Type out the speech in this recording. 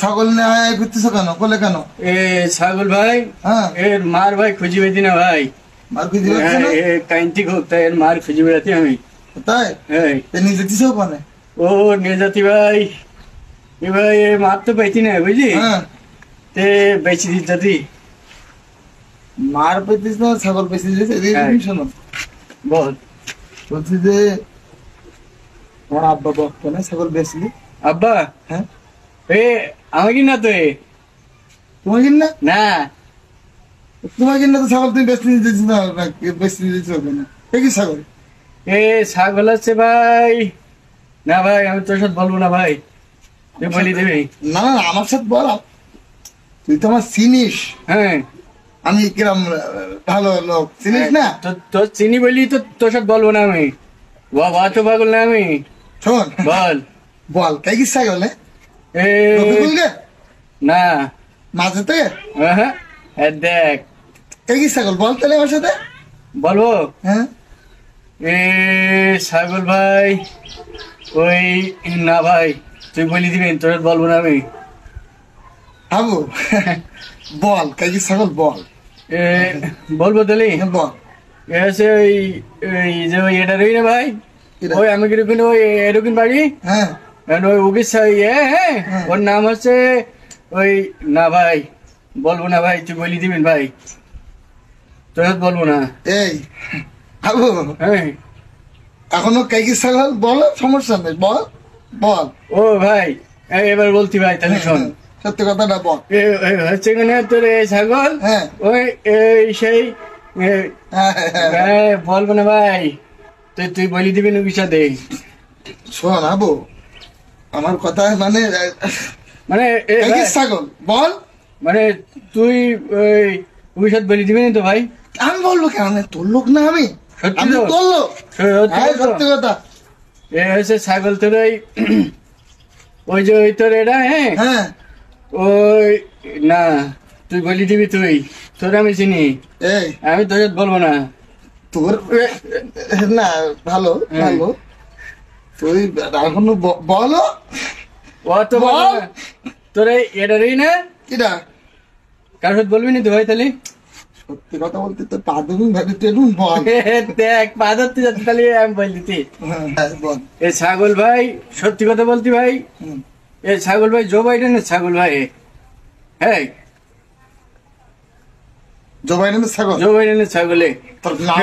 ছাগল নিয়ে ঘুরতেছো কেন? কোলে কেন? ছাগল ভাই, হ্যাঁ, এর মার ভাই খুঁজে পেতি না ভাই। মার খুঁজে পাচ্ছি না? কাইন্তি খুব, তাই এর মার খুঁজে বেড়াতি আমি। তাই নিয়ে যেতেছো ওখানে? ও নিয়ে যাতি ভাই। এ ভাই এ মার তো পাইতি না বুঝলি, হ্যাঁ, তে বেঁচে দিতি। মার পেতিস না, ছাগল পেয়েছি। শোনো, বল। বলছি যে আমার আব্বা বকতো না ছাগল বেচলি? আব্বা? হ্যাঁ, এ আমাকে না তো, তোমার কিনা না তোমার কিনা তো ছাগল তুমি বেচতে দিতেছি না, বেচতে দিতেছ কেন? কি ছাগল? এ ছাগল আছে ভাই। না ভাই আমি তোর সাথে বলবো না ভাই, তুই বলি দিবি। না না, আমার সাথে বল। তুই তো আমার চিনিস, হ্যাঁ আমি কিরম ভালো লোক, চিনিস না? তোর চিনি বলি তো তোর সাথে বলবো না আমি। বাবা তো পাগল না আমি। শোন, বল বল কি ছাগল? এ না মাঝে থেকে হ্যাঁ, দেখ কি ছাগল বল তাহলে আমার সাথে বলবো। হ্যাঁ, এ ছাগল ভাই ওই, না ভাই তুই বলি দিবি, তোর সাথে বলবো না আমি। হাবু বল কি ছাগল বল। এ বলবো তাহলে বল। এসে ওই ওই যে ওই এটা রই না ভাই, ওই আমি কিরকম ওই এরকম বাড়ি, হ্যাঁ, ওই উগিস হ্যাঁ, ওর নাম হচ্ছে ওই, না ভাই বলবো না ভাই, তুই বলি দিবেন ভাই, তোর সাথে বলবো না। এই হাবু, হ্যাঁ এখনো কি ছাগল বল, সমস্যা নেই, বল বল। ও ভাই এবার বলতি ভাই, তাহলে শোন সত্যি কথাটা বল। হচ্ছে কিনা তোর এই ছাগল, হ্যাঁ, ওই এই সেই হ্যাঁ, বলবো না ভাই, তুই বলি দিবি না বিষাদে। শোন হাবু, আমার কথা মানে মানে কি ছাগল বল। মানে তুই ওই অভিশাদ বলি দিবি না তো ভাই? আমি বলবো কেন? তোর লোক না আমি? সত্যি আমি তো? তোর লোক। সত্যি কথা। এ হচ্ছে ছাগল তোর ওই যে ওই তোর এটা, হ্যাঁ হ্যাঁ, ওই, না তুই বলি দিবি, তোর আমি চিনি, এই আমি তোর সাথে বলবো না। তোর না, ভালো ভালো, তুই এখনো বলো। তো বল তোর এটারই না, কিটা কার সাথে বলবি না তো ভাই তাহলে? সত্যি কথা বলতে তো পা দেখুন ভাবি টেলুন বল। দেখ পা ধরতে যাচ্ছে, তাহলে আমি বল দিতি। বল। এ ছাগল ভাই সত্যি কথা বলতি ভাই, এ ছাগল ভাই জো বাইডেনের ছাগল ভাই। হ্যাঁ, জো বাইডেনের ছাগল? জো বাইডেনের ছাগলে তোর নাম